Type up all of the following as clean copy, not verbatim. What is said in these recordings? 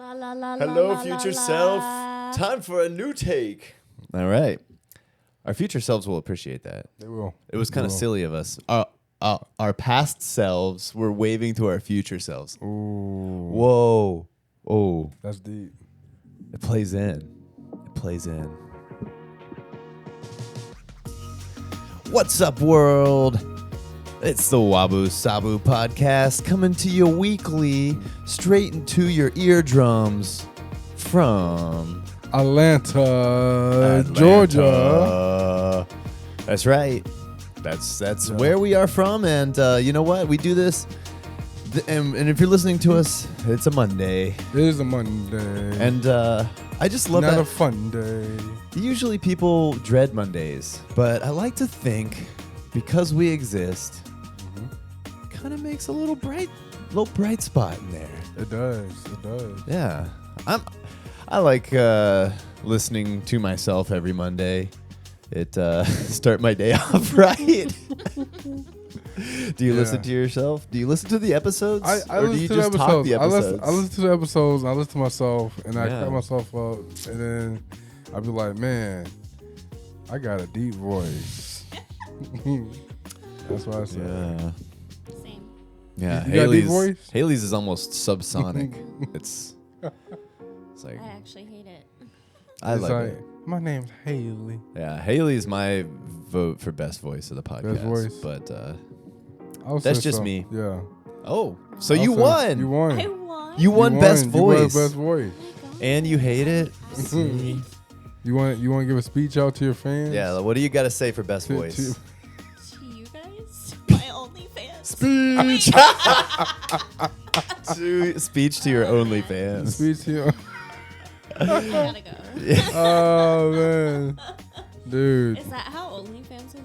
La, la, la, Hello, la, future la, self. la. Time for a new take. All right. Our future selves will appreciate that. They will. It was kind of They will. silly of us. Our past selves were waving to our future selves. Ooh. Whoa. Oh. That's deep. It plays in. It plays in. What's up, world? It's the Wabu Sabu podcast coming to you weekly, straight into your eardrums from Atlanta, Georgia. That's right. That's where we are from, and you know what? We do this, and if you're listening to us, it's a Monday. It is a Monday. And I just love Not that. a fun day. Usually people dread Mondays, but I like to think because we exist, kind of makes a little bright spot in there. It does. It does. Yeah, I like listening to myself every Monday. It start my day off right. Do you listen to yourself? Do you listen to the episodes? I or do listen you to just the talk episodes. the episodes? I listen to the episodes. And I listen to myself, and I Yeah. crack myself up, and then I be like, man, I got a deep voice. That's what I say. Yeah. Same. Yeah, You got a deep voice? Haley's is almost subsonic. it's like I actually hate it. I It's like like, it. my name's Haley. Yeah, Haley's my vote for best voice of the podcast. voice? But I'll That's say just so. me. Yeah. so I'll you say- won. You won. I won. You won best You voice. won best voice. Oh my God. And you hate it. Mhm. You want to give a speech out to your fans? Yeah, what do you got to say for best To- voice? to- To you guys, my OnlyFans. Speech. Speech to your OnlyFans. Speech to your. I gotta go. Oh man, dude. Is that how OnlyFans was?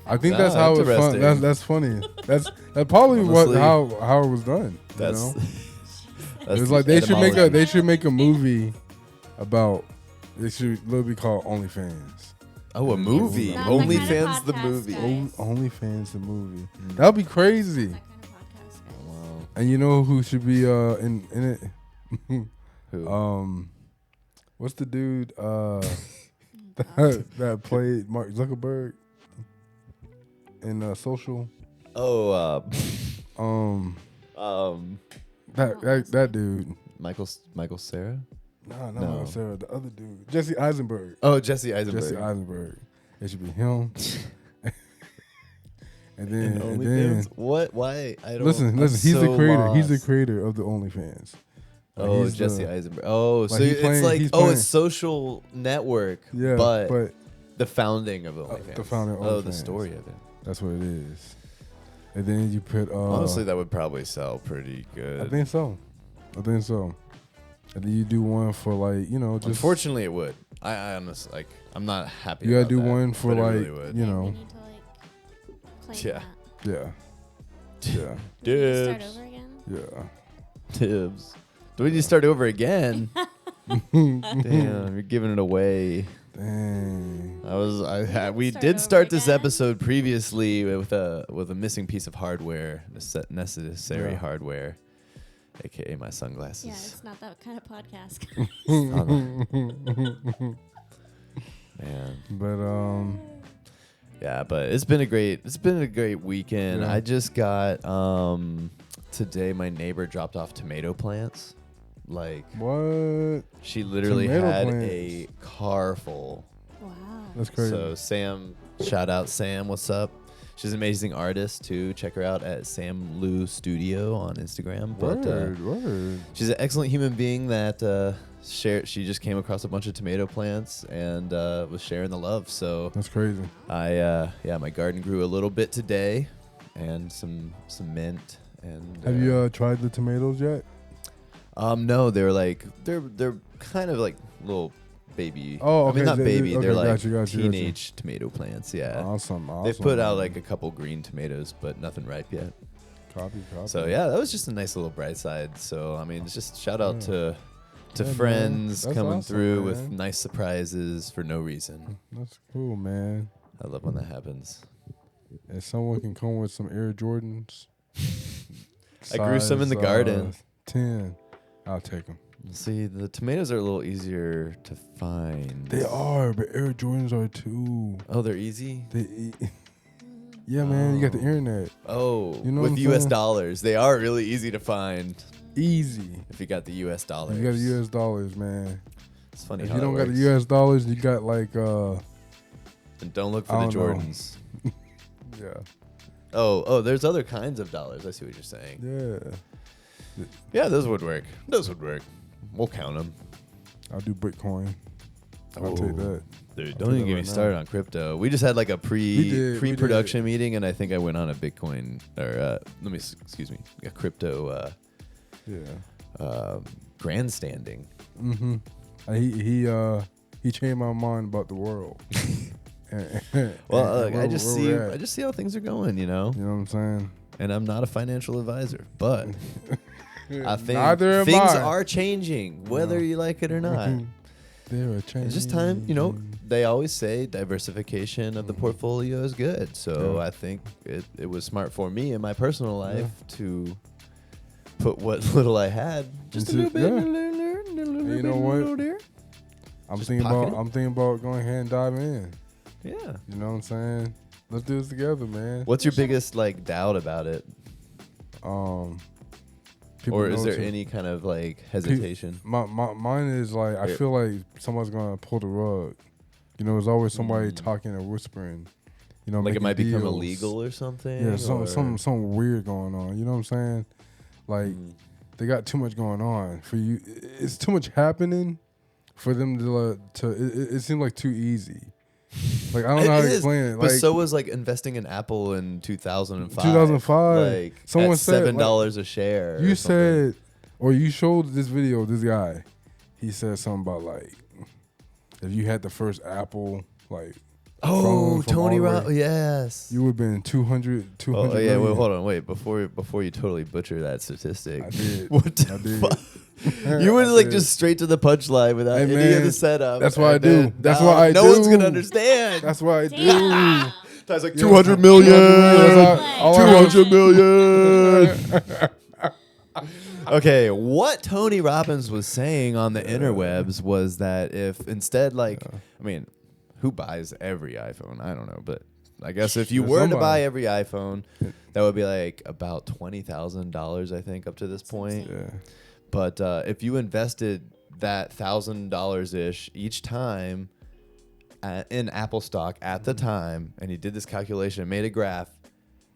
I think Ah, that's how it's fun. interesting. That's funny. That's probably Honestly, how it was done. That's, You know? that's It was the like they etymology. should make a movie about. It should literally be called OnlyFans. Oh, a movie. It's not that kind of OnlyFans the podcast, movie. guys. OnlyFans the movie. That'd be crazy. That kind of podcast, guys. Wow. And you know who should be in it? Who? What's the dude God. that played Mark Zuckerberg in Social? Oh, That dude. Michael Cera? No, Sarah. The other dude, Jesse Eisenberg. Oh, Jesse Eisenberg. Jesse Eisenberg. It should be him. and then, OnlyFans? What? Why? I don't. listen. I'm He's the so creator. He's the lost. creator of the OnlyFans. Like, Oh, he's Jesse the- Eisenberg. Oh, like so he's it's playing- like he's it's playing- social network. Yeah, but the founding of OnlyFans. the founding of Oh, the OnlyFans. story of it. that's what it is. And then you put. Honestly, that would probably sell pretty good. I think so. And then you do one for like just. Unfortunately, it would. I honestly like. I'm not happy. You gotta about do that, one for but it like really would. you We know. need to claim Yeah. that. Yeah. Yeah. Do we need to start Dibs. over again? Yeah. Tibbs. Do we need to start over again? Damn, you're giving it away. Dang. We Start did over start this again. episode previously with a missing piece of hardware, necessary Yeah. hardware, aka my sunglasses. Yeah, it's not that kind of podcast. Man, But yeah, but it's been a great weekend. Yeah. I just got today. My neighbor dropped off tomato plants. Like what? she literally Tomato had plants. a car full. Wow. That's crazy. So Sam, shout out Sam, what's up? She's an amazing artist too. Check her out at Sam Lou Studio on Instagram. But Word. she's an excellent human being that she just came across a bunch of tomato plants and was sharing the love. So That's crazy. my garden grew a little bit today, and some mint. And Have you tried the tomatoes yet? no, they're kind of like little baby. Oh, I mean okay, not they- baby. okay, They're like got you. teenage tomato plants. Yeah. Awesome. They've put out like a couple green tomatoes, but nothing ripe yet. Copy. So yeah, that was just a nice little bright side. So I mean, it's just shout out to Yeah, man. friends That's coming awesome, through with man. nice surprises for no reason. That's cool, man. I love when that happens. If someone can come with some Air Jordans, I grew some in the size, garden. 10, I'll take them. See, the tomatoes are a little easier to find. They are, but Air Jordans are too. Oh, they're easy? Yeah, man, you got the Oh. internet. Oh, You know with what I'm U.S. saying? dollars. They are really easy to find Easy. if you got the U.S. dollars. You got the U.S. dollars, man. It's funny If how you don't that got the works. U.S. dollars, you got like And don't look for I the don't know. Jordans. yeah, Oh, there's other kinds of dollars. I see what you're saying. yeah. Yeah, those would work. Those would work. We'll count them. I'll do Bitcoin. I'll take that. Dude, I'll don't do even that get me right started now. on crypto. We just had like a We did. pre-production meeting, and I think I went on a Bitcoin or excuse me, a crypto Yeah. grandstanding. Mm-hmm. He changed my mind about the world. Well, And I where just we're at. see how things are going, you know. You know what I'm saying? And I'm not a financial advisor, but I think Neither am things I. are changing, whether you like it or not. They're a change. It's just time, you know. They always say diversification of the portfolio is good, so Yeah. I think it was smart for me in my personal life to put what little I had just a Into- little bit. yeah. You know what? I'm Just thinking pocket about. it. I'm thinking about going ahead and dive in. Yeah. You know what I'm saying? Let's do this together, man. What's your biggest like doubt about it, People or is know there to- any kind of like hesitation? Mine is like I Yeah. feel like someone's gonna pull the rug. You know, there's always somebody talking or whispering. You know, Like it making might become deals. illegal or something. Yeah, or- something weird going on. You know what I'm saying? Like Mm. they got too much going on for you. It's too much happening for them to. It seems like too easy. Like I don't know how It to is, explain it. But Like so was like investing in Apple in 2005. 2005. Like Someone at said, like, $7 a share. you or something. said, or you showed this video of this guy. He said something about like if you had the first Apple like. Oh, phone from Tony all the Robb. way- Yes. You would have been 200 Oh yeah, million. well, hold on, wait. Before you totally butcher that statistic. I did. What the I did. fuck? You went I like did. just straight to the punchline without Hey, any of man, the setup. that's what I and do. then That's now what I no do. one's gonna understand. That's what I do. Damn. That's like Yeah. 200 million. That's all I 200 million. Okay, what Tony Robbins was saying on the interwebs was that if instead, like, I mean, who buys every iPhone? I don't know, but I guess if you There's were to somebody. buy every iPhone, that would be like about $20,000, I think, up to this point. Yeah. But if you invested that $1,000 ish each time in Apple stock at the time, and you did this calculation and made a graph,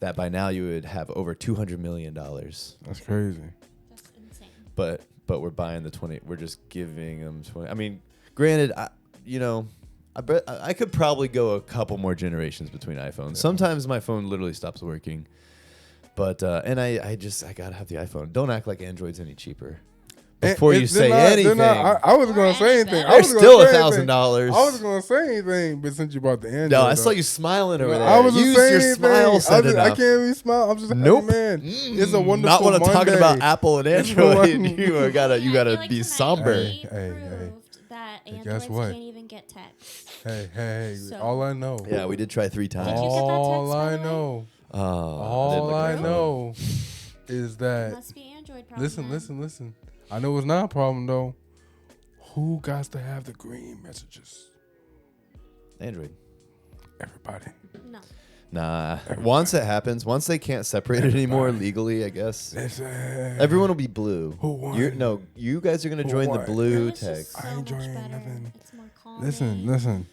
that by now you would have over $200 million. That's crazy. That's insane. But we're buying the 20. We're just giving them 20. I mean, granted, I bet I could probably go a couple more generations between iPhones. Sometimes my phone literally stops working. But and I gotta have the iPhone. Don't act like Android's any cheaper. Before you say anything, I wasn't going to say anything. They're I they're wasn't still gonna say anything. $1,000. I wasn't going to say anything, but since you brought the Android, No, I up, saw you smiling over no, there. I wasn't Use saying your anything. smile set I enough. can't even smile. I'm just Nope. hey, man. It's a wonderful Not when I'm talking about Monday. Apple and It's Android. one- you gotta I feel like be tonight somber. we Hey. proved that Hey, guess Androids what? can't even get text. Hey, So- all I know. Yeah, we did try 3 times. Did you get that All text, by I the way? know. Oh, All I know is that. Must be Android problem. Listen. I know it's not a problem though. Who got to have the green messages? Android. Everybody. No. Nah. Once it happens, once they can't separate it anymore legally, I guess Listen. everyone will be blue. Who won? You guys are gonna Who join the won? blue It's just text. so I ain't much joining better. nothing. It's more calming. Listen.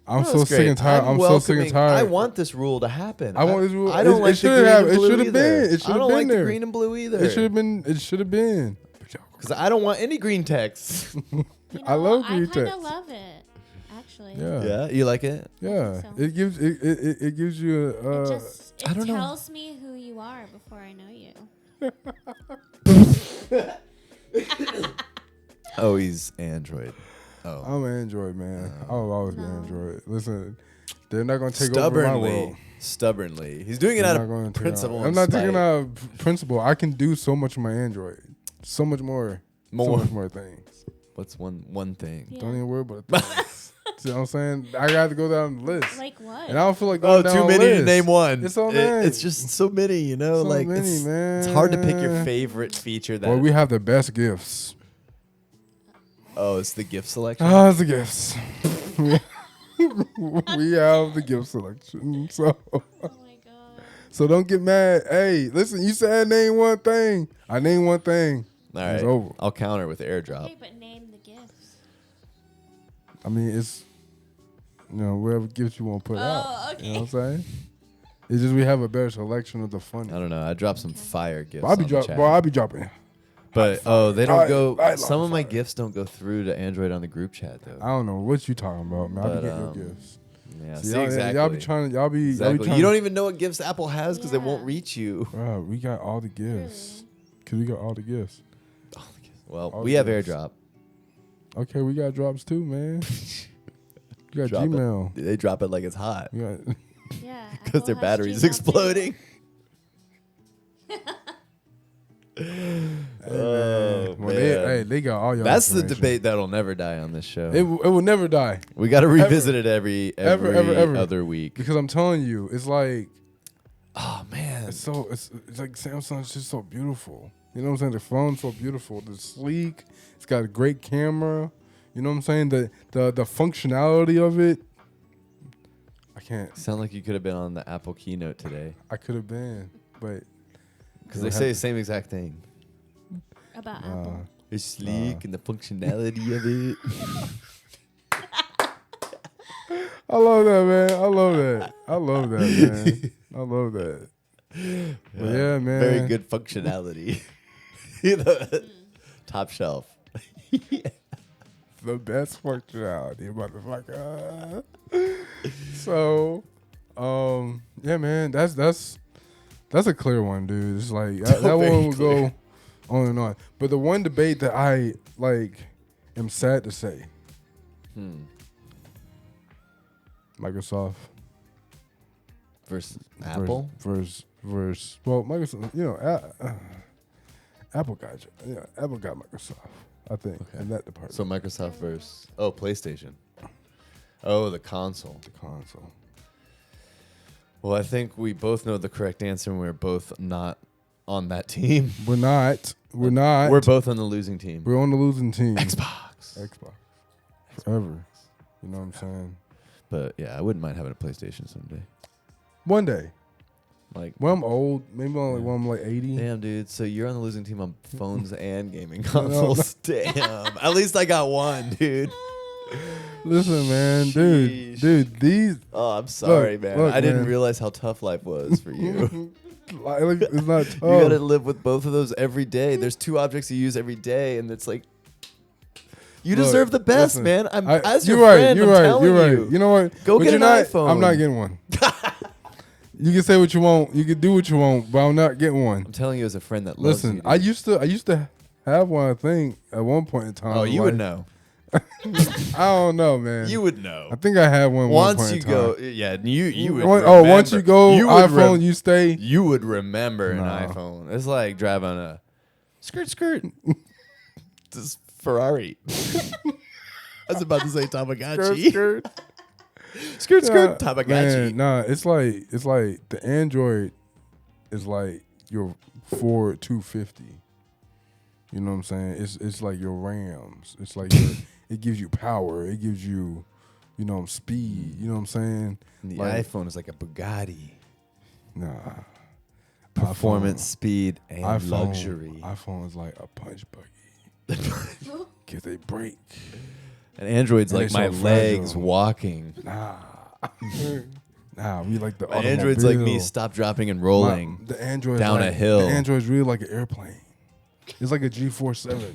I'm No, so it's sick great. and tired. I'm so sick and welcoming- tired. I want this rule to happen. I want this rule- I don't it like the should've green happened. and It blue should've either. been. It I should've don't been like there. the green and blue either. It should have been. Because I don't want any green text. You I love I green kind text. of love it, actually. Yeah. Yeah, you like it? Yeah. so. It gives it gives you It I don't know. tells me who you are before I know you. Oh, he's Android. Oh, I'm an Android man. I'll always be Android. Listen, they're not gonna take over my world. Stubbornly. He's doing it They're out not of gonna take principle. over. and I'm not spite. taking out of principle. I can do so much with my Android. So much more. So More. much more things. What's one thing? Yeah. Don't even worry about it. See what I'm saying? I got to go down the list. Like what? And I don't feel like Oh, going down too a many to list. name one. It's so many. It's just so many, you know. So many, man. It's hard to pick your favorite feature. That Well, we have the best gifts. Oh, it's the gift selection. Ah, it's the gifts. We have the gift selection. So Oh my god. so don't get mad. Hey, listen, you said name one thing. I named one thing. All It's right. over. I'll counter with airdrop. Okay, but name the gifts. I mean, it's whatever gifts you want to put out. Oh, okay. You know what I'm saying? It's just we have a better selection of the I funny. don't know. I dropped some fire gifts. But I'll be on the dropping. chat. Bro, I'll be dropping. But they don't go. I Some love of my fire. gifts don't go through to Android on the group chat I though. don't know what you talking about, man. I'll But, be getting your gifts. Yeah, See, see, y'all, exactly. y'all be trying. Y'all be Exactly. trying. You don't even know what gifts Apple has because it won't Yeah. reach you. Bro, we got all the gifts. Cause we got all the gifts. Well, All we have gifts. airdrop. Okay, we got drops too, man. You got Drop it. Gmail. They drop it like it's hot We got Yeah. because Apple their has battery's Gmail too. exploding. Oh, well, man. they got all your. That's the information. debate that'll never die on this show. It will never die We got to revisit it every Ever. other week. because I'm telling you, it's like Oh man, it's like Samsung's just so beautiful. You know what I'm saying? The phone's so beautiful. It's sleek. It's got a great camera. You know what I'm saying? The functionality of it. I can't. sound like you could have been on the Apple keynote today I could have been, but because they say the same exact thing. About Apple. It's sleek and the functionality of it. I love that, man. I love that, man. I love that. But yeah, man. Very good functionality. The top shelf. The best functionality, motherfucker. So, yeah, man. That's a clear one, dude. It's like that Very one will clear. go on and on. But the one debate that I am sad to say, Microsoft Versus Apple. versus well, Microsoft. Apple got Apple got Microsoft. I think in that department. So Microsoft versus PlayStation. Oh, the console. The console. Well, I think we both know the correct answer, and we're both not on that team. We're not. We're both on the losing team. We're on the losing team. Xbox. Forever. You know what I'm saying? But yeah, I wouldn't mind having a PlayStation someday. One day. Like, When I'm old, maybe when I'm like 80. damn, dude. So you're on the losing team on phones and gaming consoles. Damn. At least I got one, dude. Listen, man, Sheesh. dude, these Oh, I'm sorry, man. look, I didn't man. realize how tough life was for you. like, it's not tough. You gotta live with both of those every day. There's two objects you use every day, and it's like you Look, deserve the best, listen, man. As you're your right, friend, you're I'm right, telling you're you. right. You know what? Go But get you're an not, iPhone. I'm not getting one. You can say what you want. You can do what you want, but I'm not getting one. I'm telling you as a friend that loves Listen, you. I dude. used to have one. I think at one point in time. Oh, you would like- know. I don't know, man. You would know. I think I had one. One Once point you in time. go, yeah, you would. Once you go you would iPhone, you stay. You would remember an No. iPhone. It's like driving a skirt. This Ferrari. I was about to say Tamagotchi. Skirt, Man, Tamagotchi. nah, it's like the Android is like your Ford 250. You know what I'm saying? It's like your Rams. It's like it gives you power. It gives you, speed. You know what I'm saying? And the Like- iPhone is like a Bugatti. Nah. Performance, iPhone- speed, and luxury. iPhone is like a punch buggy. Cause they break. And Android's And like they're my so legs fragile. walking. Nah. Nah, we like the My Android's like me, automobile. stop, dropping, and rolling. The Android down a hill. The Android's really like an airplane. It's like a G47.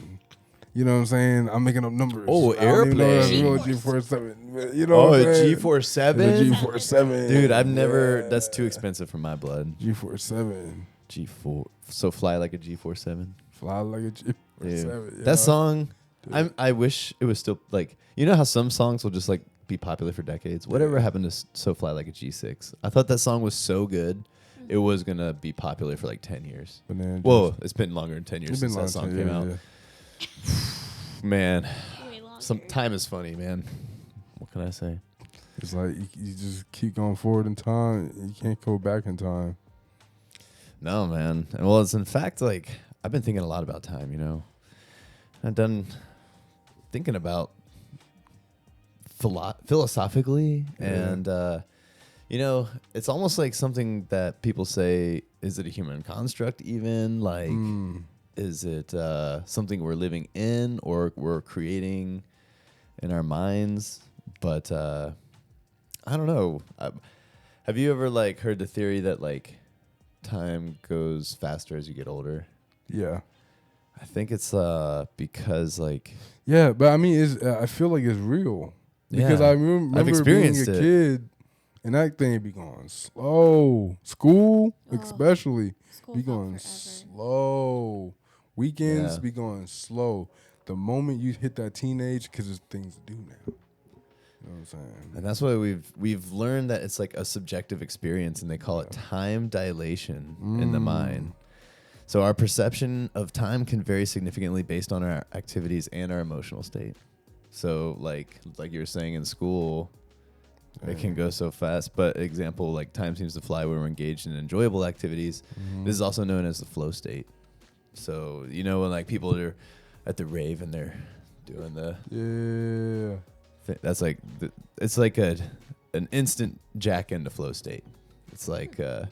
You know what I'm saying? I'm making up numbers. Oh, I don't even know if airplane. it's real G47. but You know Oh, what a I'm saying? G47? It's a G47. Dude, I've never. Yeah. That's too expensive for my blood. G47. G4. So fly like a G47. Fly like a G47. Dude. yeah. That song, Dude. I wish it was still like, you know how some songs will just like be popular for decades? Whatever happened to So Fly Like a G6? I thought that song was so good, it was going to be popular for like 10 years. But then Whoa, it's been longer than 10 years it's been since that long song time, came out. yeah. Man, Way longer. some time is funny, man. What can I say? It's like you just keep going forward in time. You can't go back in time. No, man. And well, it's in fact like I've been thinking a lot about time, you know. I've done thinking about philosophically, and it's almost like something that people say: is it a human construct? Even like, is it something we're living in or we're creating in our minds? But I don't know. Have you ever like heard the theory that like time goes faster as you get older? Yeah. I think it's because like Yeah, but I mean, I feel like it's real because Yeah. I I've remember being experienced a it. kid and that thing be going slow. School, Oh, especially, School be felt going forever. slow. Weekends Yeah. be going slow. The moment you hit that teenage, because there's things to do now. You know what I'm saying? And that's why we've learned that it's like a subjective experience, and they call it time dilation in the mind. So our perception of time can vary significantly based on our activities and our emotional state. So like you were saying in school, it can go so fast. But example, like time seems to fly when we're engaged in enjoyable activities. This is also known as the flow state. So when like people are at the rave and they're doing the that's like it's like an instant jack into flow state. It's like But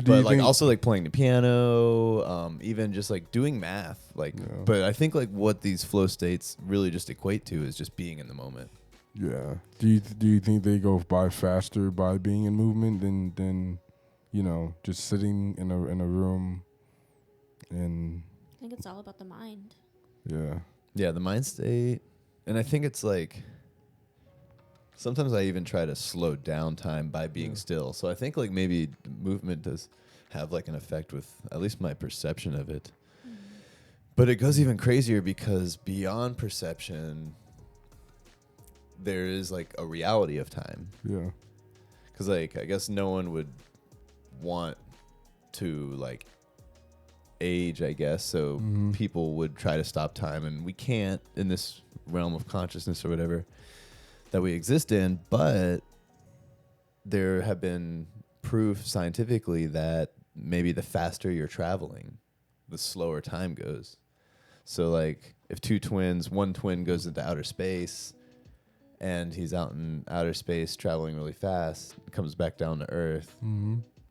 but like also like playing the piano, even just like doing math, like. Yeah. But I think like what these flow states really just equate to is just being in the moment. Yeah. Do you think they go by faster by being in movement than just sitting in a room and I think it's all about the mind. Yeah, the mind state, and I think it's like sometimes I even try to slow down time by being still. So I think like maybe movement does have like an effect with at least my perception of it. But it goes even crazier because beyond perception, there is like a reality of time. Yeah. Because like I guess no one would want to like age, I guess. So people would try to stop time, and we can't in this realm of consciousness or whatever that we exist in. But there have been proof scientifically that maybe the faster you're traveling, the slower time goes. So like if one twin goes into outer space and he's out in outer space traveling really fast, comes back down to Earth,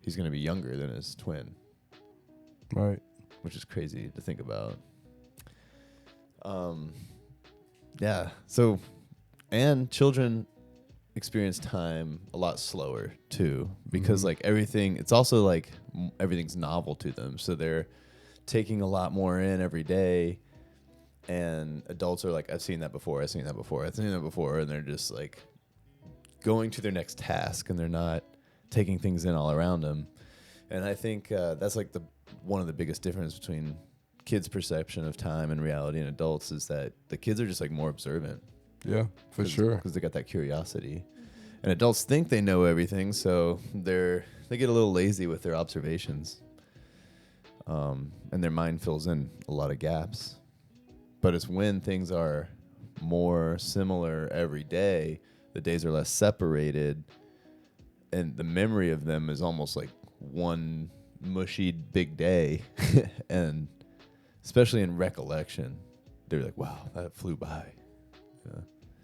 he's going to be younger than his twin. Right. Which is crazy to think about. Yeah. So, and children experience time a lot slower too, because like everything, it's also like everything's novel to them. So they're taking a lot more in every day. And adults are like, I've seen that before. And they're just like going to their next task, and they're not taking things in all around them. And I think that's like one of the biggest differences between kids' perception of time and reality and adults is that the kids are just like more observant. Yeah, for sure. Because they got that curiosity. And adults think they know everything, so they get a little lazy with their observations. And their mind fills in a lot of gaps. But it's when things are more similar every day, the days are less separated, and the memory of them is almost like one mushy big day. And especially in recollection, they're like, wow, that flew by.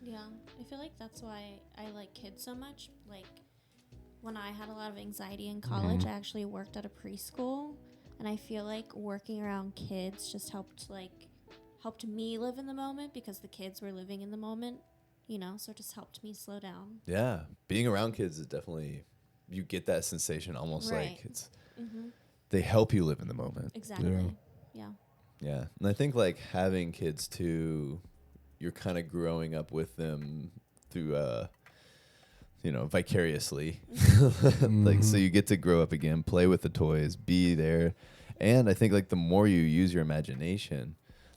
Yeah, I feel like that's why I like kids so much. Like when I had a lot of anxiety in college, I actually worked at a preschool, and I feel like working around kids just helped me live in the moment because the kids were living in the moment, so it just helped me slow down. Yeah, being around kids is definitely, you get that sensation almost Right. like it's they help you live in the moment. Exactly. Yeah. Yeah, and I think like having kids too, you're kind of growing up with them through vicariously. Like so you get to grow up again, play with the toys, be there. And I think like the more you use your imagination,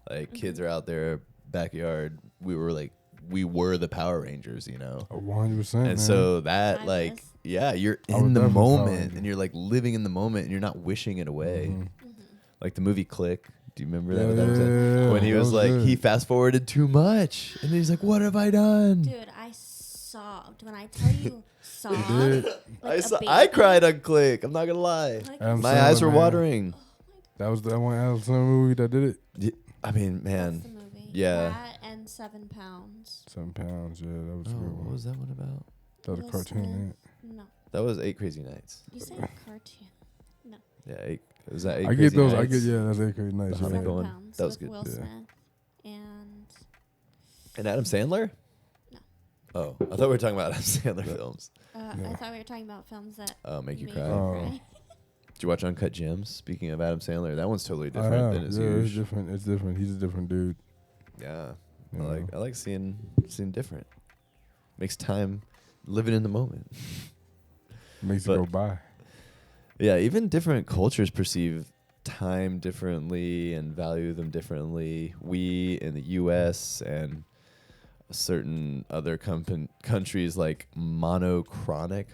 like kids are out there backyard, we were the Power Rangers, 100%. and man. so that Timeless. like you're I was in the definitely Power moment, Ranger. and you're like living in the moment, and you're not wishing it away. Like the movie Click. Do you remember that? That was Yeah, when he that was like, good. he fast forwarded too much, and he's like, "What have I done?" Dude, I sobbed. When I tell you sobbed, did. like a I baby. cried on Click. I'm not gonna lie. Like, Adam My Sandler, eyes were man. watering. That was the one Adam Sandler movie that did it. I mean, that's man. the movie. Yeah. That and and 7 pounds. 7 pounds. Yeah, that was a Oh, good what one. was that one about? That was a Will cartoon, Smith. ain't it? No. That was 8 Crazy Nights. You say a cartoon. No. Yeah, 8. Was that 8 I Crazy get those. Nights? I get, yeah, that's 8 Crazy Nights. The Yeah. Hanukkah 7 one. pounds. That was with good. Will Yeah. Smith. And And Adam Sandler? No. Oh, I thought we were talking about Adam Sandler films. Yeah. I thought we were talking about films that Make you made cry. Oh. Did you watch Uncut Gems? Speaking of Adam Sandler, that one's totally I different have. than his Yeah, it's usual. different. It's different. He's a different dude. Yeah, You know? I like seeing different. Makes time living in the moment. Makes it but- go by. Yeah, even different cultures perceive time differently and value them differently. We in the U.S. and certain other countries like monochronic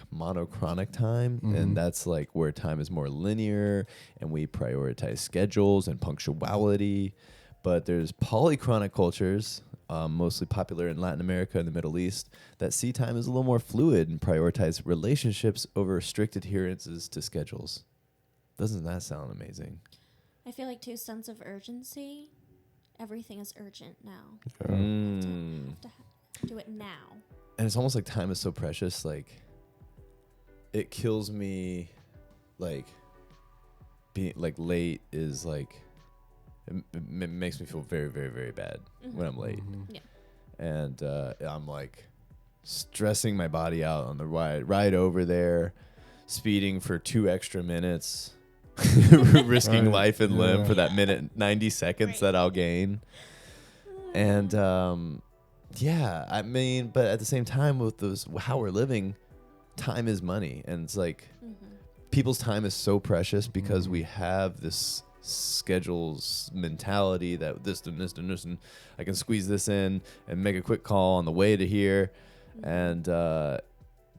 time, Mhm. and that's like where time is more linear and we prioritize schedules and punctuality. But there's polychronic cultures, mostly popular in Latin America and the Middle East, that see time as a little more fluid and prioritize relationships over strict adherences to schedules. Doesn't that sound amazing? I feel like too sense of urgency. Everything is urgent now. Yeah. Mm. To do it now. And it's almost like time is so precious. Like, it kills me. Like, being like late is like, it makes me feel very, very, very bad when I'm late. Mhm. And I'm like stressing my body out on the ride over there, speeding for 2 extra minutes, risking Right, life and limb yeah. for that minute 90 seconds Right. that I'll gain. And yeah, I mean, but at the same time, with those how we're living, time is money, and it's like people's time is so precious because we have this schedules mentality that this and this and this, and I can squeeze this in and make a quick call on the way to here, and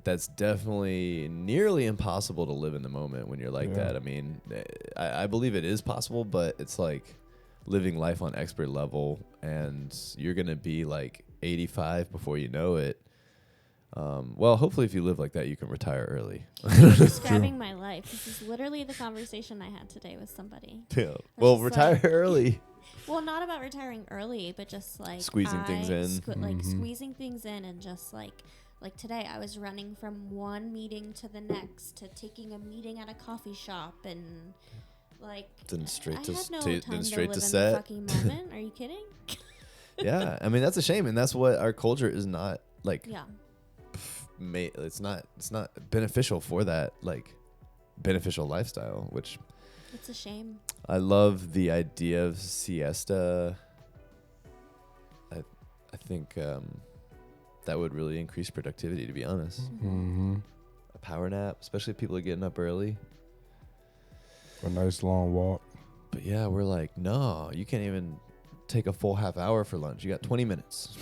that's definitely nearly impossible to live in the moment when you're like Yeah. that. I mean, I believe it is possible, but it's like living life on expert level, and you're gonna be like 85 before you know it. Well, hopefully, if you live like that, you can retire early. You're describing my life. This is literally the conversation I had today with somebody. Yeah. Well, just retire like- early. Well, not about retiring early, but just like Squeezing things in. like Mhm. squeezing things in, and just like today, I was running from one meeting to the next to taking a meeting at a coffee shop, and like Then straight I to had no then time straight to to live set. in the fucking moment. Are you kidding? Yeah, I mean that's a shame, and that's what our culture is not like. Yeah. It's not beneficial for that like beneficial lifestyle, which It's a shame. I love the idea of siesta. I think that would really increase productivity, to be honest. Mm-hmm. A power nap, especially if people are getting up early. A nice long walk. But yeah, we're like, no, you can't even take a full half hour for lunch. You got 20 minutes.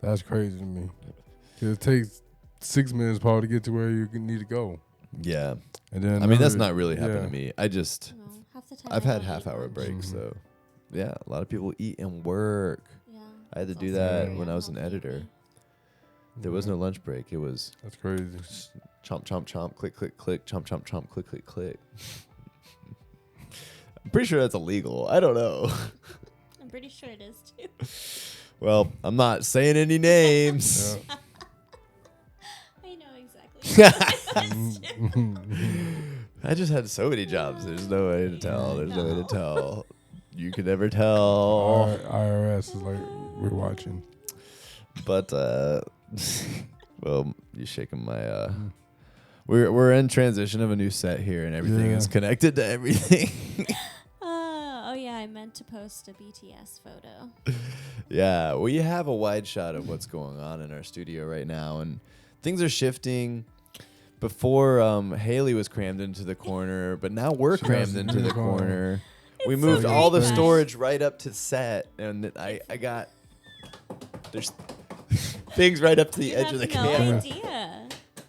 That's crazy to me. 'Cause it takes 6 minutes probably to get to where you need to go. Yeah. And then I mean, that's another- not really happened yeah. to me. I just, No, half the time I've I had don't half eat hour lunch. breaks, Mhm. so yeah, a lot of people eat and work. Yeah. I had to It's do also that very when I was an unhealthy of editor. me. There was no lunch break. It was That's crazy. chomp, chomp, chomp, click, click, click, chomp, chomp, chomp, click, click, click. I'm pretty sure that's illegal. I don't know. I'm pretty sure it is too. Well, I'm not saying any names. I know exactly. I just had so many jobs. There's no way to tell. There's no way to tell. You could never tell. IRS is like, we're watching. But well, you're shaking my we're in transition of a new set here, and everything is Yeah. connected to everything. Oh yeah, I meant to post a BTS photo. Yeah, we have a wide shot of what's going on in our studio right now, and things are shifting. Before Haley was crammed into the corner, but now we're She crammed has into the the new corner. corner. We It's moved so all the nice. storage right up to set, and I got there's things right up to the You edge have of the no camera. idea.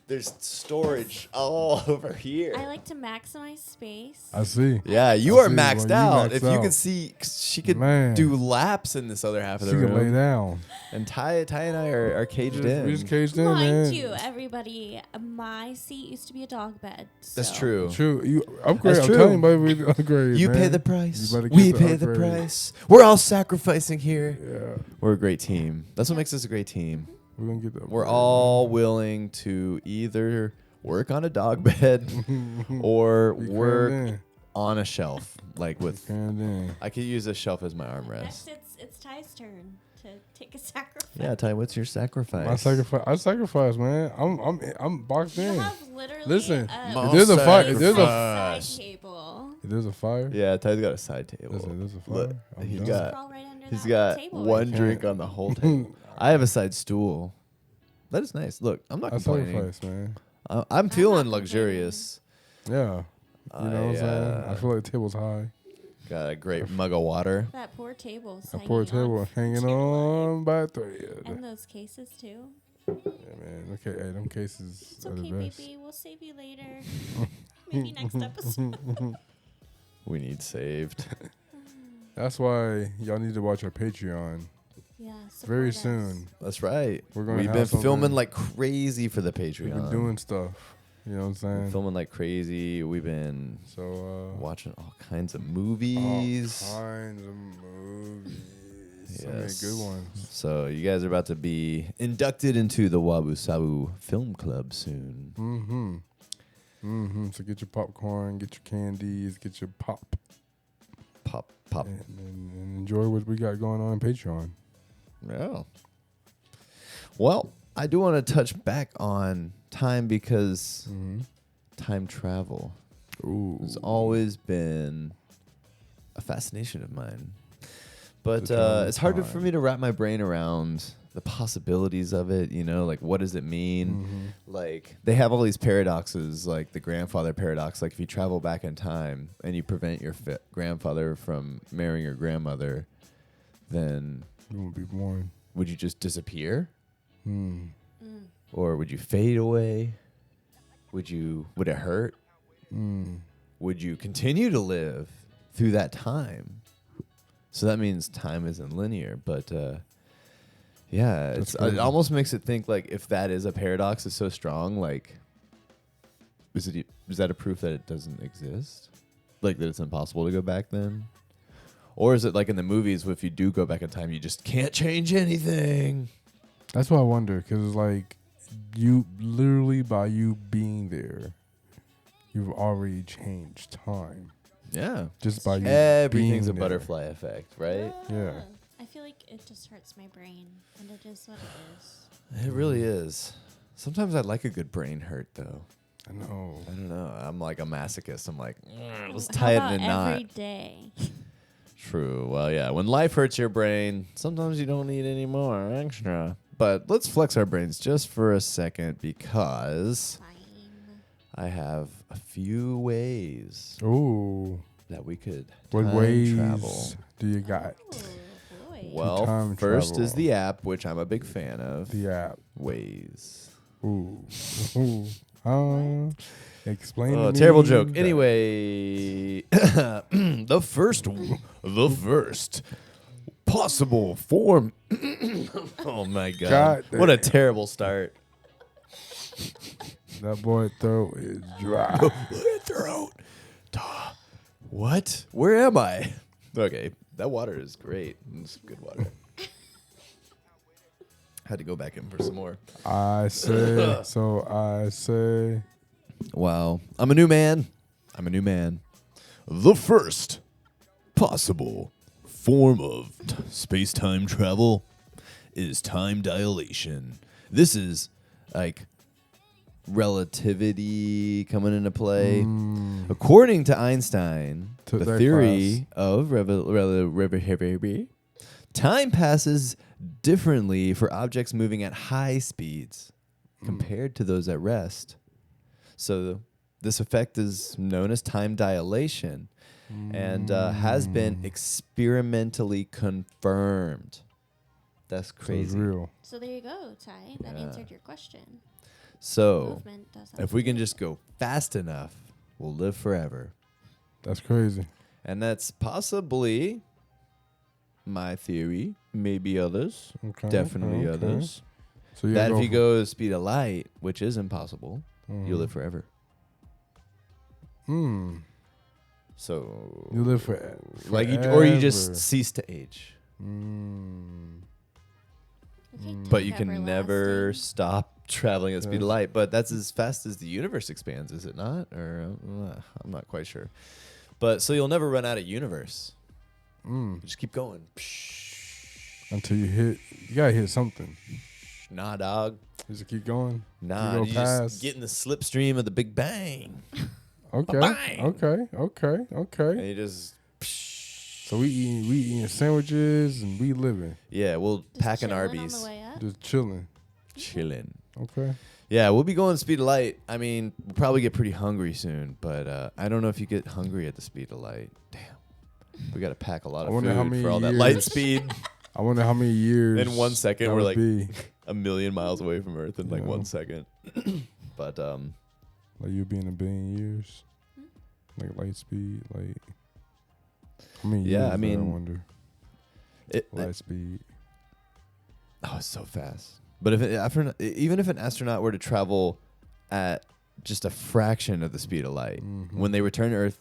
There's storage all over here. I like to maximize space. I see. Yeah, you I are see. maxed Well, you out. maxed If you out. can see, she could Man. do laps in this other half of She the can lay room. down. And Ty and I are caged in. We just caged in, man. Mind you, everybody, my seat used to be a dog bed. That's so- true. True. You upgrade. That's I'm true. telling you, baby, we upgrade. You man. pay the price. You better We get the pay the upgrade. price. We're all sacrificing here. Yeah. We're a great team. That's what makes us a great team. We're gonna get the We're upgrade, all willing to either work on a dog bed or Be work crammed in. on a shelf, like Be with. crammed in. I could use a shelf as my Next, armrest. it's Ty's turn to take a sacrifice. Yeah, Ty, what's your sacrifice? My sacrifice. I sacrifice, man. I'm boxed You in. have literally Listen, a if there's a fire, if there's a Sacrifice. side table. if there's a fire, Yeah, Ty's got a side table. there's a fire. Look, I'm he's done. got Crawl right under he's that got table one right drink there. on the whole table. I have a side stool. That is nice. Look, I'm not I complaining. sacrifice, man. I'm feeling not luxurious. Yeah. You know what I'm saying? I feel like the table's high. Got a great mug of water. That poor table's That hanging poor on table hanging to your leg. on by a thread. And those cases too. Yeah, man. Okay, hey, them cases It's are okay, the best. baby. We'll save you later. Maybe next episode. We need saved. That's why y'all need to watch our Patreon Yeah. very support us. soon. That's right. We're gonna We've have been filming something- like crazy for the Patreon. We've been doing stuff. You know what I'm saying? Filming like crazy. We've been So watching all kinds of all movies. kinds of movies. So many Yes. good ones. So you guys are about to be inducted into the Wabu Sabu Film Club soon. So get your popcorn, get your candies, get your pop, Pop. and enjoy what we got going on Patreon. Yeah. Well, I do want to touch back on time because time travel Ooh. has always been a fascination of mine. But The travel it's hard time. for me to wrap my brain around the possibilities of it, you know, like what does it mean? Like they have all these paradoxes, like the grandfather paradox, like if you travel back in time and you prevent your grandfather from marrying your grandmother, then You won't be born. would you just disappear? Mm. Or would you fade away? Would it hurt? Mm. Would you continue to live through that time? So that means time isn't linear, but yeah, That's it crazy. almost makes it think like if that is a paradox, is so strong, like is that a proof that it doesn't exist? Like that it's impossible to go back then? Or is it like in the movies, if you do go back in time, you just can't change anything? That's what I wonder, because it's like you literally by you being there, you've already changed time Yeah. just by you. Everything's a being there. butterfly effect, right? Yeah. I feel like it just hurts my brain, and it is what it is. It really is. Sometimes I like a good brain hurt, though. I know. I don't know. I'm like a masochist. I'm like, let's How tie it about in a knot. every day? True. Well, yeah. When life hurts your brain, sometimes you don't need any more extra. But let's flex our brains just for a second because Fine. I have a few ways Ooh. that we could What time ways travel. do you got? Oh, boy. Well, time first travel. is the app, which I'm a big fan of. The app. Ways. Ooh. Ooh. Explain. Oh, to terrible me joke. that. Anyway, the first possible form. Oh my god! God What a damn. terrible start. That boy throat is dry. Throat. Duh. What? Where am I? Okay, that water is great. It's good water. Had to go back in for some more. I say. So I say. Wow. I'm a new man. The first possible form of space-time travel is time dilation. This is like relativity coming into play. According to Einstein, Took the that theory of relativity, time passes differently for objects moving at high speeds compared to those at rest. So this effect is known as time dilation and has been experimentally confirmed. That's So it's crazy. real. So there you go, Ty. That Yeah. answered your question. So Movement does if we can just go fast enough, we'll live forever. That's crazy. And that's possibly my theory. Maybe others. Okay. Definitely okay. others. So you That if you go the speed of light, which is impossible, you'll live forever. So You live forever. like or you just cease to age. But you can never stop traveling at the speed of light. But that's as fast as the universe expands, is it not? Or I'm not quite sure. But so you'll never run out of universe. Just keep going. Until you gotta hit something. Nah, dog. Just keep going. Nah, you just get in the slipstream of the Big Bang. Okay. Bang. Okay. And you just. So we eating sandwiches and we living. Yeah, we'll Just pack an chilling Arby's. Just chilling. Chilling. Okay. Yeah, we'll be going speed of light. I mean, we'll probably get pretty hungry soon, but I don't know if you get hungry at the speed of light. Damn. We got to pack a lot of food for all that light speed. I wonder how many years. In 1 second, we're like be. a million miles away from Earth in like 1 second. But like you'll be in a billion years. Like light speed, like how many years? I mean, I wonder. Light speed. Oh, it's so fast. But even if an astronaut were to travel at just a fraction of the speed of light, when they return to Earth,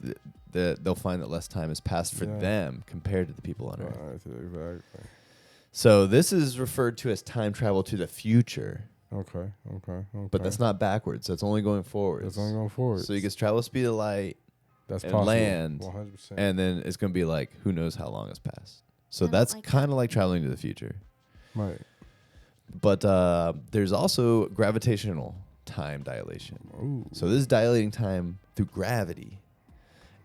they'll find that less time has passed for them compared to the people on Earth. Exactly. So this is referred to as time travel to the future. Okay. But that's not backwards. That's only going forward. That's only going forward. So you can travel speed of light and possible. Land, 100%. and then it's going to be like, who knows how long has passed. So I that's like kind of like traveling to the future. Right. But there's also gravitational time dilation. Ooh. So this is dilating time through gravity.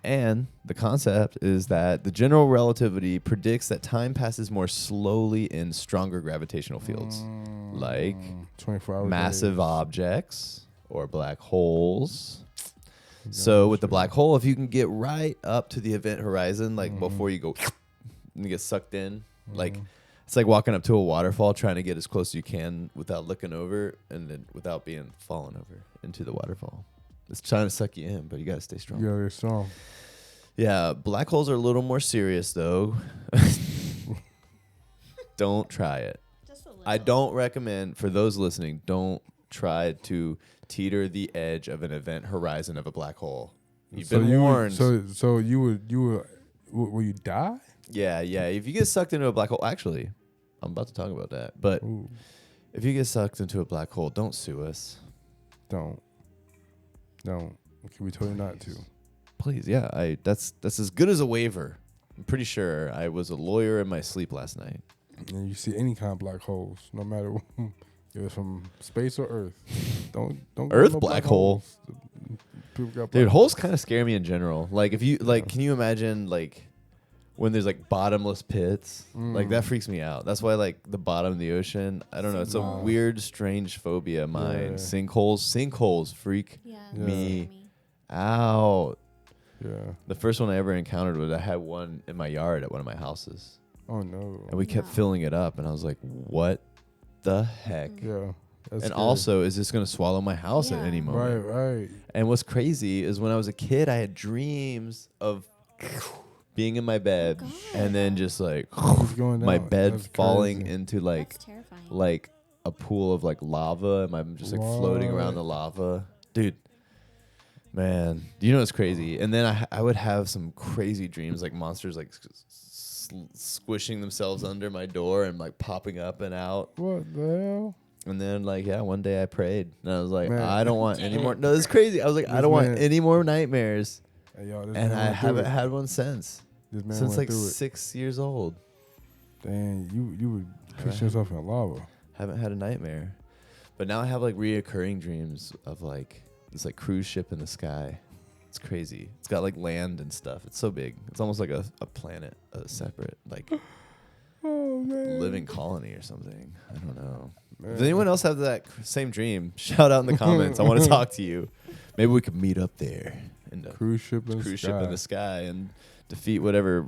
And the concept is that the general relativity predicts that time passes more slowly in stronger gravitational fields, like 24-hour massive days. objects or black holes. So with the black hole, if you can get right up to the event horizon, like before you go and you get sucked in, like it's like walking up to a waterfall trying to get as close as you can without looking over and then without being fallen over into the waterfall. It's trying to suck you in, but you got to stay strong. Yeah, you're strong. Yeah, black holes are a little more serious, though. Don't try it. Just a little. I don't recommend, for those listening, don't try to teeter the edge of an event horizon of a black hole. You've been warned. So you would, will you die? Yeah. If you get sucked into a black hole, actually, I'm about to talk about that. But if you get sucked into a black hole, don't sue us. Don't. We told you not to. Please, yeah. That's as good as a waiver. I'm pretty sure I was a lawyer in my sleep last night. And you see any kind of black holes, no matter if it's from space or Earth. Don't go Earth no black hole. People got Dude, holes kind of scare me in general. Like if you can you imagine like when there's like bottomless pits? Like that freaks me out. That's why like the bottom of the ocean, I don't know, it's a weird, strange phobia of mine. Yeah. Sinkholes freak me out. Yeah. The first one I ever encountered was I had one in my yard at one of my houses. Oh no. And we kept filling it up and I was like, what the heck? Yeah. That's And scary. also, is this going to swallow my house at any moment? Right. And what's crazy is when I was a kid, I had dreams of being in my bed and then just like my bed falling into like a pool of like lava and I'm just like floating around the lava. Dude, man, do you know what's crazy? And then I would have some crazy dreams like monsters like squishing themselves under my door and like popping up and out. What the hell? And then, like, one day I prayed. And I was like, Man. I don't want any more. No, this is crazy. I was like, I don't want any more nightmares. Hey, y'all, And I haven't had one since. Since like 6 years old. Dang, you would push yourself in lava. Haven't had a nightmare. But now I have, like, reoccurring dreams of, like, this, like, cruise ship in the sky. It's crazy. It's got, like, land and stuff. It's so big. It's almost like a planet, a separate, like, living colony or something. I don't know. Does anyone else have that same dream? Shout out in the comments. I want to talk to you. Maybe we could meet up there in the cruise ship in the sky and defeat whatever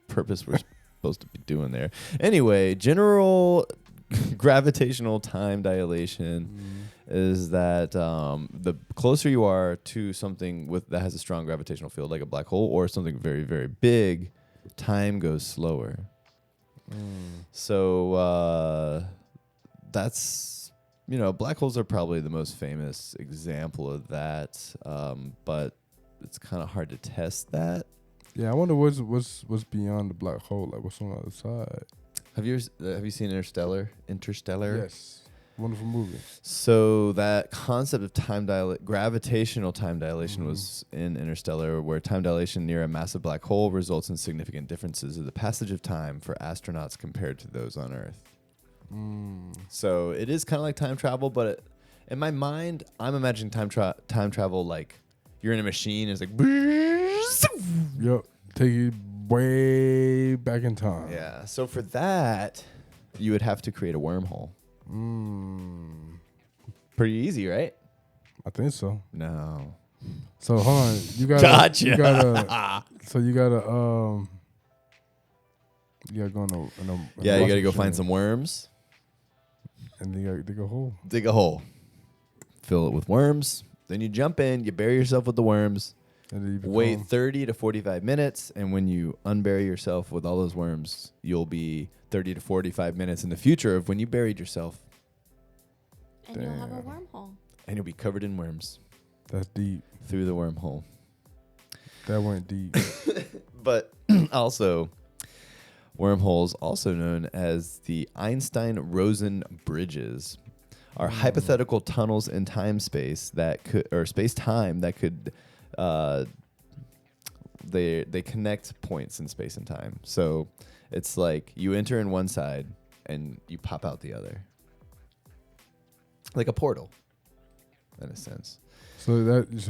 purpose we're supposed to be doing there. Anyway, general gravitational time dilation is that the closer you are to something that has a strong gravitational field, like a black hole or something very, very big, time goes slower. So that's, black holes are probably the most famous example of that. But it's kind of hard to test that. Yeah, I wonder what's beyond the black hole. Like, what's on the other side? Have you seen Interstellar? Yes, wonderful movie. So that concept of gravitational time dilation was in Interstellar, where time dilation near a massive black hole results in significant differences of the passage of time for astronauts compared to those on Earth. So it is kind of like time travel, but in my mind, I'm imagining time travel like you're in a machine. And it's like, yep, take you way back in time. yeah. So for that, you would have to create a wormhole. Pretty easy, right? I think so. No. So hold on, you gotta. Gotcha. You gotta. So you gotta. You gotta go in a Yeah, you got to go find some worms. And then you gotta dig a hole. Dig a hole. Fill it with worms. Then you jump in, you bury yourself with the worms. And then you Wait 30 to 45 minutes, and when you unbury yourself with all those worms, you'll be 30 to 45 minutes in the future of when you buried yourself. And you'll have a wormhole. And you'll be covered in worms. That's deep. Through the wormhole. That went deep. But also, wormholes, also known as the Einstein-Rosen bridges, are hypothetical tunnels in time-space that could, or space-time that could, they connect points in space and time. So it's like you enter in one side and you pop out the other, like a portal, in a sense. So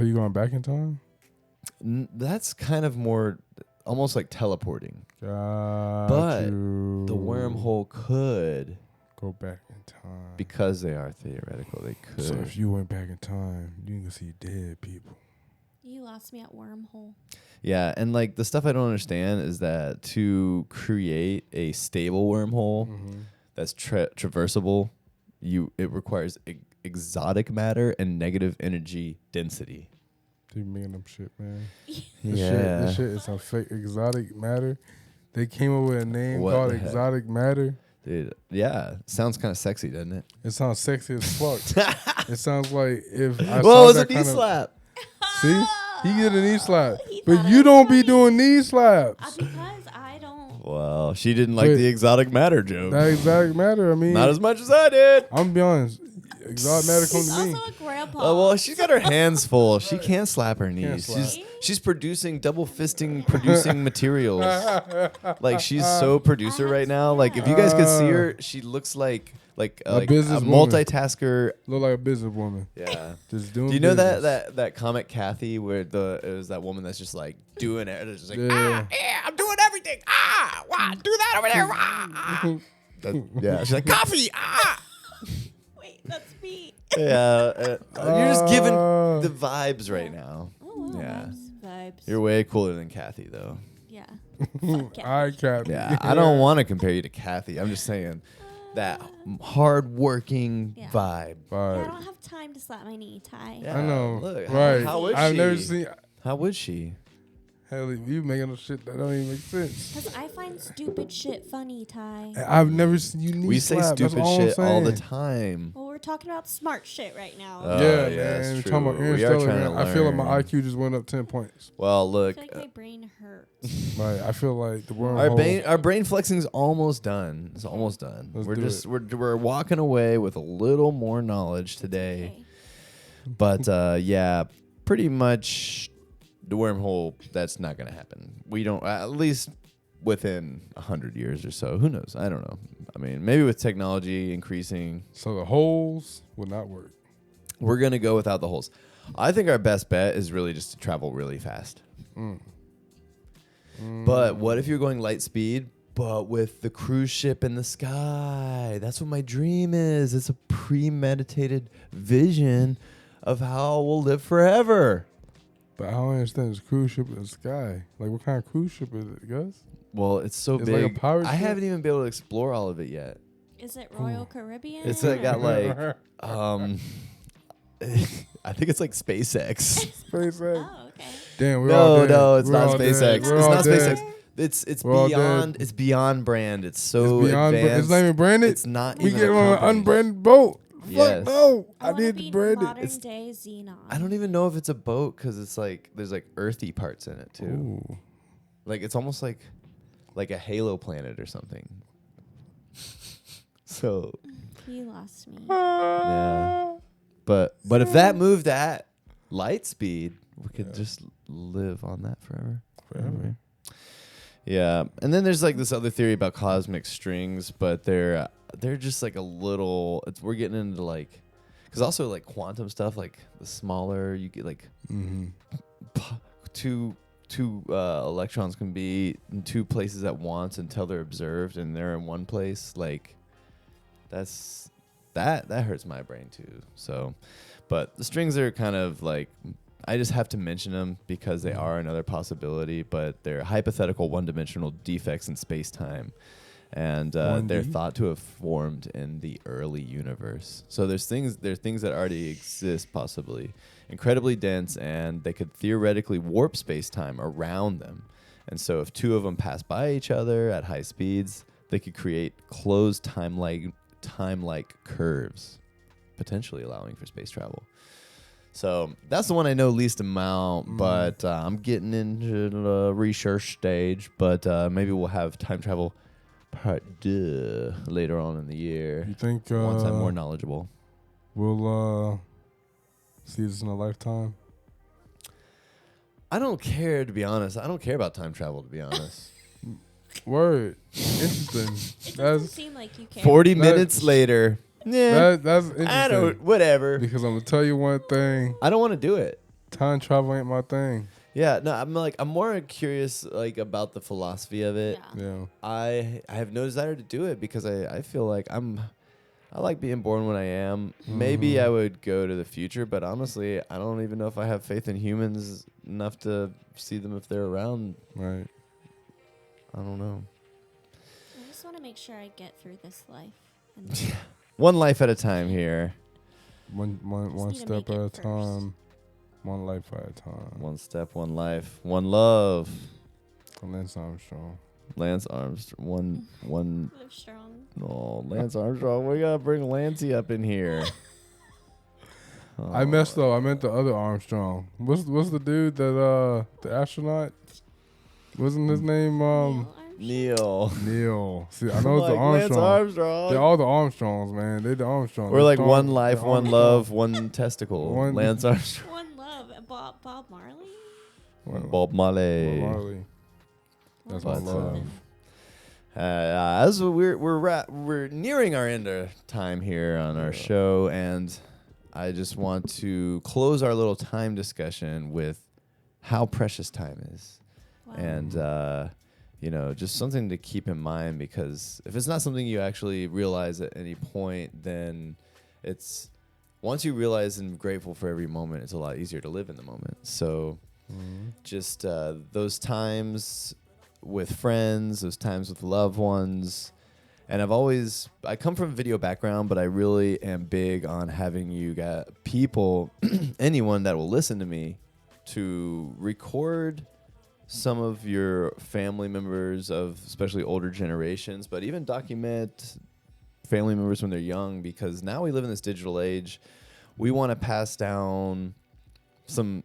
you're going back in time? That's kind of more almost like teleporting. But the wormhole could go back in time. Because they are theoretical, they could. So if you went back in time, you can see dead people. You lost me at wormhole. Yeah, and like the stuff I don't understand is that to create a stable wormhole that's traversable, it requires exotic matter and negative energy density. You making them shit, man. Yeah. This shit is some fake exotic matter. They came up with a name called exotic matter. Dude, yeah, sounds kind of sexy, doesn't it? It sounds sexy as fuck. It sounds like if I Well, saw it was that a knee kind of, slap. See, he get a knee slap, He but thought you it don't was be doing knee slaps. Because I don't. Well, she didn't like Wait. the exotic matter joke. That exotic matter. I mean, Not as much as I did. I'm gonna be honest. Exotic matter come He's to me. also a grandpa. Well, she's got her hands full. She can't slap her knees. slap. She's producing double fisting producing materials. Like she's so producer right now. Like if you guys could see her, she looks like a businesswoman. multitasker. Look like a businesswoman. Yeah. Just doing. Do you know business. that comic Kathy where it was that woman that's just like doing it? It's just like Yeah. I'm doing everything. Do that over there. Yeah. She's like coffee. Wait, that's me. Yeah. You're just giving the vibes right now. Oh, wow, Yeah. vibes. You're way cooler than Kathy, though. Yeah. All right, Cap. Yeah, I don't want to compare you to Kathy. I'm just saying that hard-working vibe. Yeah, I don't have time to slap my knee, Ty. Yeah, I know. Look, Right. How would I've she? never seen. How would she? Hell, you making up shit that don't even make sense. Because I find stupid shit funny, Ty. I've never seen you knee We say slap. That's stupid all I'm shit all the saying. time. Well, we're talking about smart shit right now. Oh, Yeah, yeah, man. that's We're true. talking about We are Interstellar, trying man. to I feel like my learn. IQ just went up 10 points. Well, I look, feel like my brain hurts. Like I feel like the wormhole. our brain flexing's almost done. It's almost done. Let's do We're walking away with a little more knowledge today. Okay. But yeah, pretty much the wormhole, that's not going to happen. We don't, at least within 100 years or so. Who knows? I don't know. I mean, maybe with technology increasing, So the holes will not work. we're going to go without the holes. I think our best bet is really just to travel really fast. But what if you're going light speed, but with the cruise ship in the sky? That's what my dream is. It's a premeditated vision of how we'll live forever. But I don't understand this cruise ship in the sky. Like what kind of cruise ship is it, Gus? Well, it's so It's like a big. pirate I ship? haven't even been able to explore all of it yet. Is it Royal Caribbean? It's got like, I think it's like SpaceX. SpaceX. Oh, okay. Damn, we're all dead. No, it's We're not all dead. SpaceX. We're It's all not dead. SpaceX. It's Well, beyond it's beyond brand. It's so It's beyond. advanced. It's not even branded. It's not We even get a on an company. unbranded boat. Yes. Fuck no. I I want to need be to brand it. modern day Xenon. I don't even know if it's a boat because it's like there's like earthy parts in it too. Ooh. Like it's almost like a Halo planet or something. So You lost me. yeah, but if that moved at light speed, we could just live on that forever. Forever. Yeah, and then there's like this other theory about cosmic strings, but they're just like a little. We're getting into like, because also like quantum stuff, like the smaller you get, like two electrons can be in two places at once until they're observed and they're in one place. Like that hurts my brain too. So, but the strings are kind of like. I just have to mention them because they are another possibility, but they're hypothetical one-dimensional defects in space-time, and they're thought to have formed in the early universe. So there are things that already exist, possibly incredibly dense, and they could theoretically warp space-time around them. And so if two of them pass by each other at high speeds, they could create closed time-like curves, potentially allowing for space travel. So that's the one I know least amount, but I'm getting into the research stage. But maybe we'll have time travel part 2 later on in the year. You think once I'm more knowledgeable, we'll see this in a lifetime? I don't care, to be honest. I don't care about time travel, to be honest. Word. Interesting. It doesn't seem like you care. 40 minutes later. Yeah, That's interesting. I don't. Whatever. Because I'm gonna tell you one thing. I don't want to do it. Time travel ain't my thing. Yeah, no, I'm more curious like about the philosophy of it. Yeah. I have no desire to do it because I feel like I like being born when I am. Maybe I would go to the future, but honestly, I don't even know if I have faith in humans enough to see them if they're around. Right. I don't know. I just want to make sure I get through this life. One life at a time here. One step at a time. One life at a time. One step, one life, one love. Lance Armstrong. Lance Armstrong. One. Live strong. Oh, Lance Armstrong. We gotta bring Lancey up in here. I messed up. I meant the other Armstrong. What's the dude that the astronaut? Wasn't his name Neil. See, I know it's the Armstrong. Lance Armstrong. They're all the Armstrongs, man. They're the Armstrongs. We're like Strong, one life, the one Armstrong. love, one testicle. Lance Armstrong. One love. Bob Marley? Bob Marley. Bob Marley. That's my But, love. as we're nearing our end of time here on our show, and I just want to close our little time discussion with how precious time is. Wow. And just something to keep in mind, because if it's not something you actually realize at any point, then it's once you realize and grateful for every moment, it's a lot easier to live in the moment. So just those times with friends, those times with loved ones. And I come from a video background, but I really am big on having you got people, anyone that will listen to me, to record some of your family members of especially older generations, but even document family members when they're young, because now we live in this digital age. We want to pass down some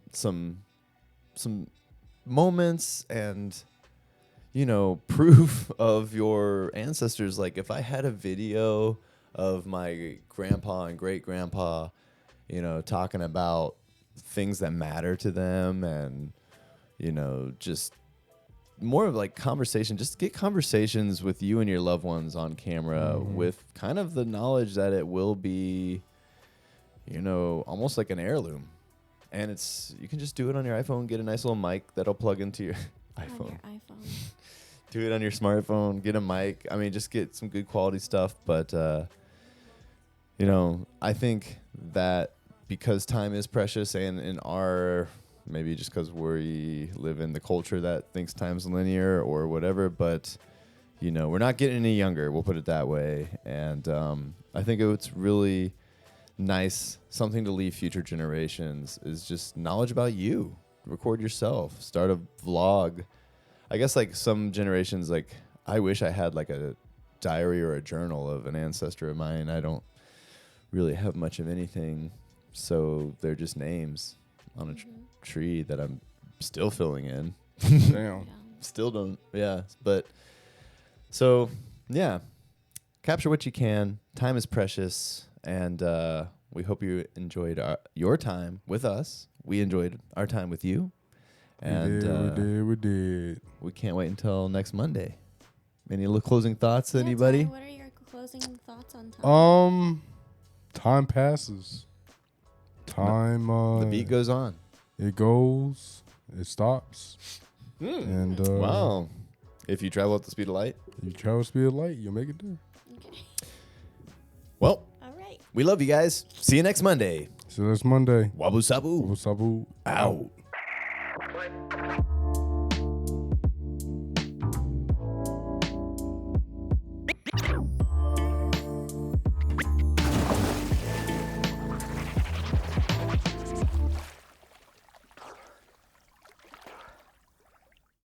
moments and proof of your ancestors. Like if I had a video of my grandpa and great grandpa, talking about things that matter to them, and just more of like conversation, just get conversations with you and your loved ones on camera with kind of the knowledge that it will be, almost like an heirloom. And you can just do it on your iPhone, get a nice little mic that'll plug into your iPhone. On your iPhone. Do it on your smartphone, get a mic. I mean, just get some good quality stuff. But, I think that because time is precious, and in our, maybe just because we live in the culture that thinks time's linear or whatever, but, we're not getting any younger, we'll put it that way. And I think it's really nice, something to leave future generations, is just knowledge about you. Record yourself, start a vlog. I guess like some generations, like I wish I had like a diary or a journal of an ancestor of mine. I don't really have much of anything, so they're just names on a tree that I'm still filling in. Damn. Yeah. Still don't, yeah. But so yeah, capture what you can. Time is precious, and we hope you enjoyed your time with us. We enjoyed our time with you, and we did. we can't wait until next Monday. Any closing thoughts, Yeah, anybody? Ty, what are your closing thoughts on time? Time passes. Time. The beat goes on. It goes. It stops. And Wow. If you travel at the speed of light. You travel speed of light, you'll make it there. Okay. Well, All right. we love you guys. See you next Monday. So that's Monday. Wabu Sabu. Wabu Sabu Out.